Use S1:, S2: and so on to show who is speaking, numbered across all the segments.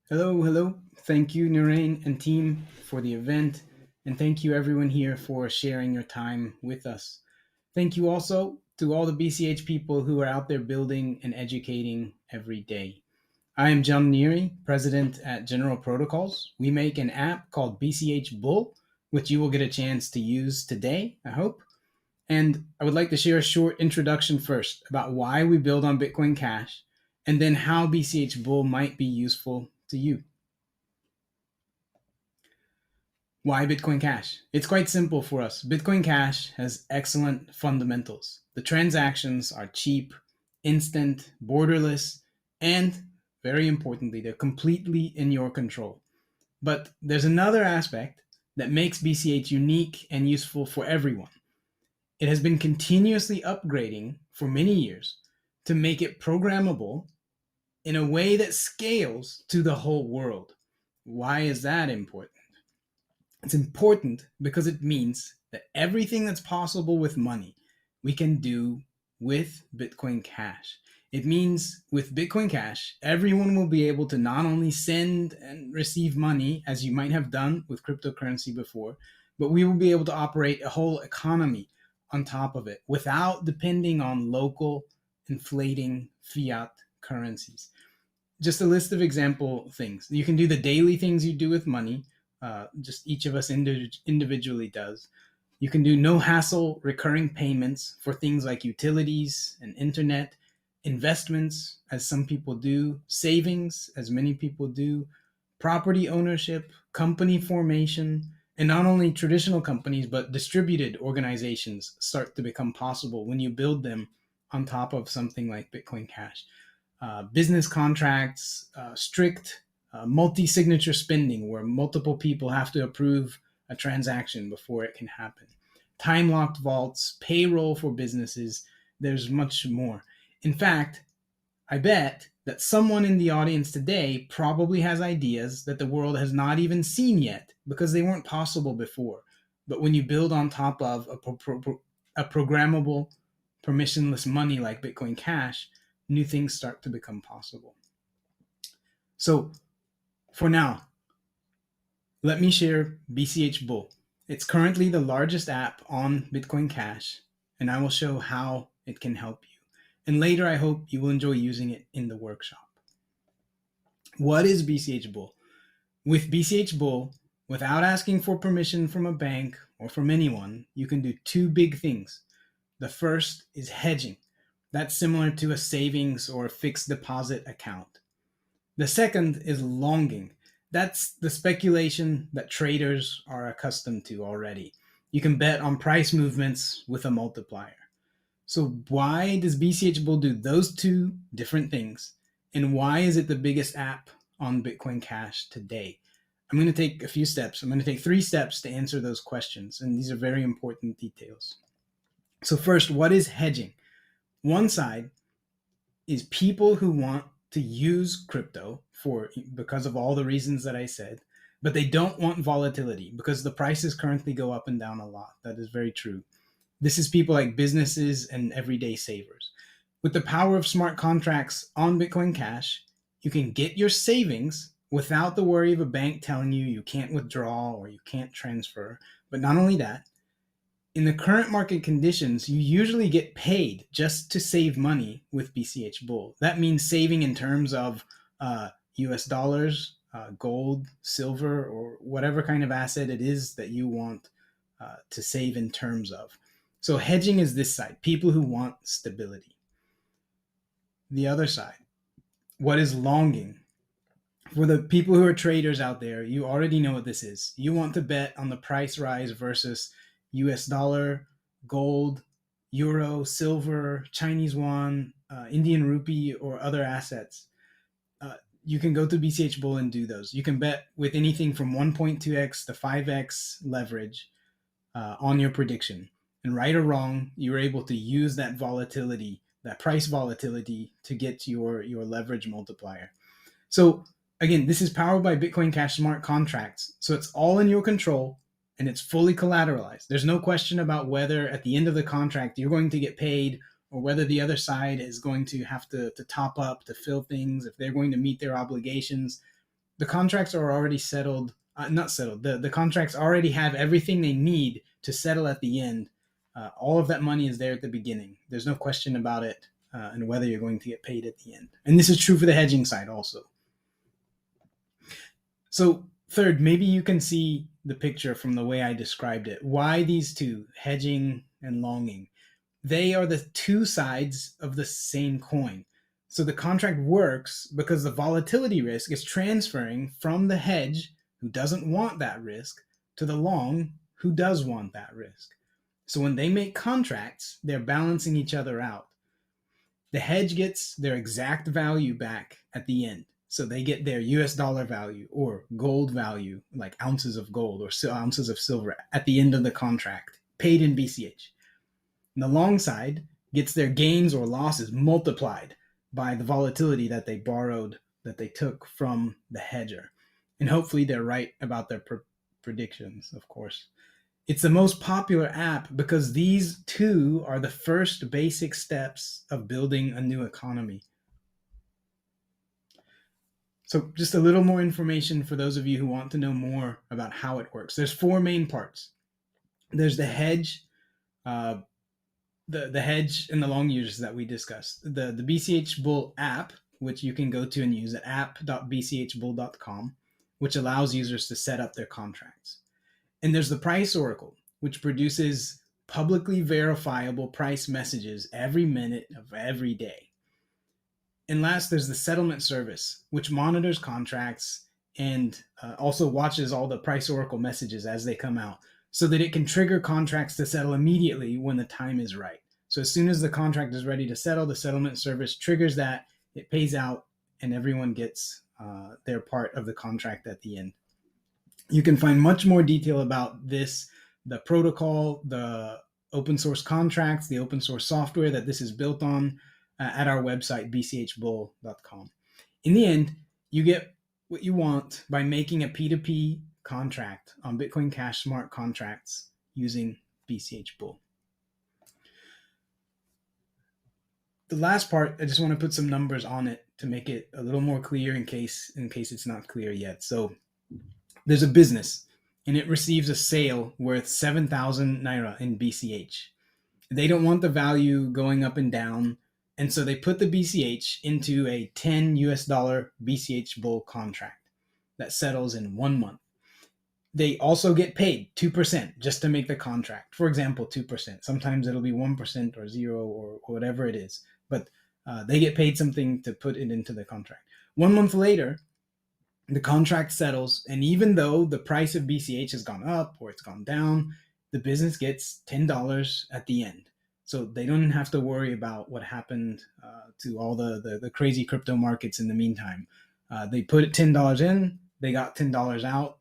S1: Hello, hello. Thank you, Narain and team, for the event. And thank you, everyone here, for sharing your time with us. Thank you also to all the BCH people who are out there building and educating every day. I am John Neary, president at General Protocols. We make an app called BCH Bull, which you will get a chance to use today, I hope. And I would like to share a short introduction first about why we build on Bitcoin Cash, and then how BCH Bull might be useful to you. Why Bitcoin Cash? It's quite simple for us. Bitcoin Cash has excellent fundamentals. The transactions are cheap, instant, borderless, and very importantly, they're completely in your control. But there's another aspect that makes BCH unique and useful for everyone. It has been continuously upgrading for many years to make it programmable in a way that scales to the whole world. Why is that important? It's important because it means that everything that's possible with money, we can do with Bitcoin Cash. It means with Bitcoin Cash, everyone will be able to not only send and receive money as you might have done with cryptocurrency before, but we will be able to operate a whole economy on top of it without depending on local inflating fiat currencies. Just a list of example things. You can do the daily things you do with money, just each of us individually does. You can do no hassle recurring payments for things like utilities and internet, investments, as some people do, savings, as many people do, property ownership, company formation, and not only traditional companies, but distributed organizations start to become possible when you build them on top of something like Bitcoin Cash. Business contracts, strict multi-signature spending where multiple people have to approve a transaction before it can happen. Time-locked vaults, payroll for businesses, there's much more. In fact, I bet that someone in the audience today probably has ideas that the world has not even seen yet because they weren't possible before. But when you build on top of a programmable, permissionless money like Bitcoin Cash, new things start to become possible. So for now, let me share BCH Bull. It's currently the largest app on Bitcoin Cash, and I will show how it can help you. And later, I hope you will enjoy using it in the workshop. What is BCH Bull? With BCH Bull, without asking for permission from a bank or from anyone, you can do two big things. The first is hedging. That's similar to a savings or a fixed deposit account. The second is longing. That's the speculation that traders are accustomed to already. You can bet on price movements with a multiplier. So why does BCH Bull do those two different things? And why is it the biggest app on Bitcoin Cash today? I'm going to take a few steps. I'm going to take 3 steps to answer those questions. And these are very important details. So first, what is hedging? One side is people who want to use crypto for because of all the reasons that I said, but they don't want volatility because the prices currently go up and down a lot. That is very true. This is people like businesses and everyday savers. With the power of smart contracts on Bitcoin Cash, you can get your savings without the worry of a bank telling you you can't withdraw or you can't transfer. But not only that, in the current market conditions, you usually get paid just to save money with BCH Bull. That means saving in terms of US dollars, gold, silver, or whatever kind of asset it is that you want to save in terms of. So hedging is this side, people who want stability. The other side, what is longing? For the people who are traders out there, you already know what this is. You want to bet on the price rise versus US dollar, gold, euro, silver, Chinese yuan, Indian rupee, or other assets. You can go to BCH Bull and do those. You can bet with anything from 1.2x to 5x leverage on your prediction. And right or wrong, you're able to use that volatility, that price volatility, to get your leverage multiplier. So again, this is powered by Bitcoin Cash smart contracts. So it's all in your control and it's fully collateralized. There's no question about whether at the end of the contract you're going to get paid or whether the other side is going to have to top up to fill things, if they're going to meet their obligations. the contracts are already settled, not settled, the contracts already have everything they need to settle at the end. All of that money is there at the beginning. There's no question about it and whether you're going to get paid at the end. And this is true for the hedging side also. So third, maybe you can see the picture from the way I described it. Why these two, hedging and longing? They are the two sides of the same coin. So the contract works because the volatility risk is transferring from the hedge, who doesn't want that risk, to the long, who does want that risk. So when they make contracts, they're balancing each other out. The hedge gets their exact value back at the end. So they get their US dollar value or gold value, like ounces of gold or ounces of silver at the end of the contract, paid in BCH. And the long side gets their gains or losses multiplied by the volatility that they borrowed, that they took from the hedger. And hopefully they're right about their predictions, of course. It's the most popular app because these two are the first basic steps of building a new economy. So just a little more information for those of you who want to know more about how it works. There's four main parts. There's the hedge, the hedge and the long users that we discussed. The BCH Bull app, which you can go to and use at app.bchbull.com, which allows users to set up their contracts. And there's the price oracle, which produces publicly verifiable price messages every minute of every day. And last, there's the settlement service, which monitors contracts and also watches all the price oracle messages as they come out so that it can trigger contracts to settle immediately when the time is right. So as soon as the contract is ready to settle, the settlement service triggers that, it pays out, and everyone gets their part of the contract at the end. You can find much more detail about this, the protocol, the open source contracts, the open source software that this is built on at our website, bchbull.com. In the end, you get what you want by making a P2P contract on Bitcoin Cash smart contracts using BCH Bull. The last part, I just want to put some numbers on it to make it a little more clear in case it's not clear yet. So there's a business and it receives a sale worth 7,000 Naira in BCH. They don't want the value going up and down. And so they put the BCH into a 10 US dollar BCH Bull contract that settles in 1 month. They also get paid 2% just to make the contract. For example, 2%. Sometimes it'll be 1% or 0 or whatever it is. But they get paid something to put it into the contract. 1 month later, the contract settles. And even though the price of BCH has gone up or it's gone down, the business gets $10 at the end. So they don't have to worry about what happened to all the crazy crypto markets in the meantime. They put $10 in, they got $10 out.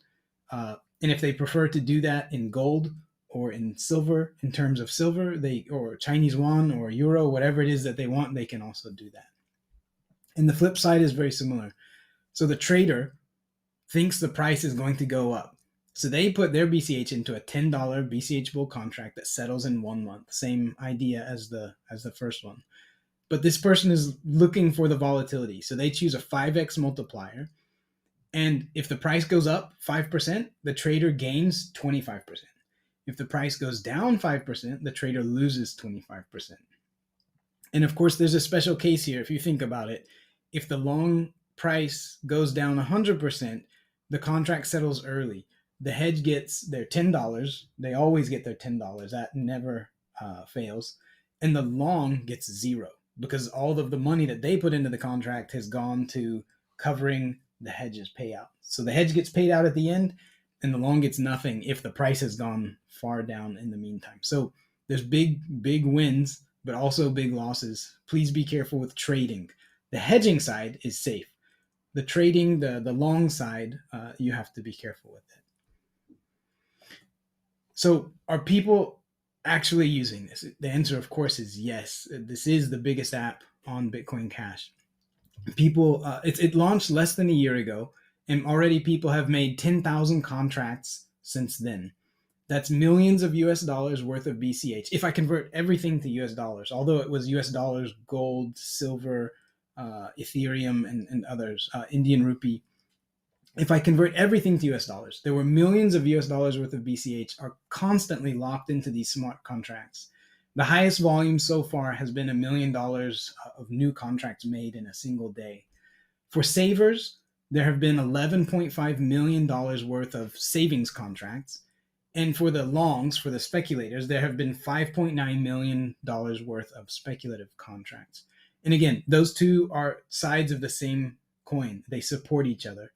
S1: And if they prefer to do that in gold or in silver, in terms of silver, or Chinese yuan or euro, whatever it is that they want, they can also do that. And the flip side is very similar. So the trader thinks the price is going to go up. So they put their BCH into a $10 BCH Bull contract that settles in 1 month. Same idea as the first one. But this person is looking for the volatility. So they choose a 5x multiplier. And if the price goes up 5%, the trader gains 25%. If the price goes down 5%, the trader loses 25%. And of course, there's a special case here if you think about it. If the long price goes down 100%, the contract settles early. The hedge gets their $10. They always get their $10. That never fails. And the long gets 0 because all of the money that they put into the contract has gone to covering the hedge's payout. So the hedge gets paid out at the end and the long gets nothing if the price has gone far down in the meantime. So there's big wins, but also big losses. Please be careful with trading. The hedging side is safe. The trading, the long side, you have to be careful with it. So are people actually using this? The answer, of course, is yes. This is the biggest app on Bitcoin Cash. People, it launched less than a year ago, and already people have made 10,000 contracts since then. That's millions of US dollars worth of BCH. If I convert everything to US dollars, although it was US dollars, gold, silver, Ethereum, and others, Indian rupee. if I convert everything to US dollars, there were millions of US dollars worth of BCH are constantly locked into these smart contracts. The highest volume so far has been $1 million of new contracts made in a single day. For savers, there have been $11.5 million worth of savings contracts. And for the longs, for the speculators, there have been $5.9 million worth of speculative contracts. And again, those two are sides of the same coin. They support each other.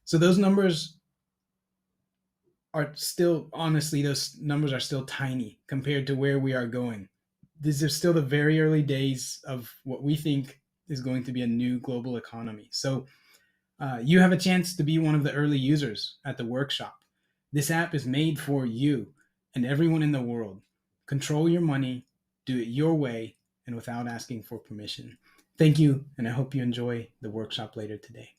S1: So those numbers are still, honestly, those numbers are still tiny compared to where we are going. These are still the very early days of what we think is going to be a new global economy. So you have a chance to be one of the early users at the workshop. This app is made for you and everyone in the world. Control your money, do it your way, and without asking for permission. Thank you, and I hope you enjoy the workshop later today.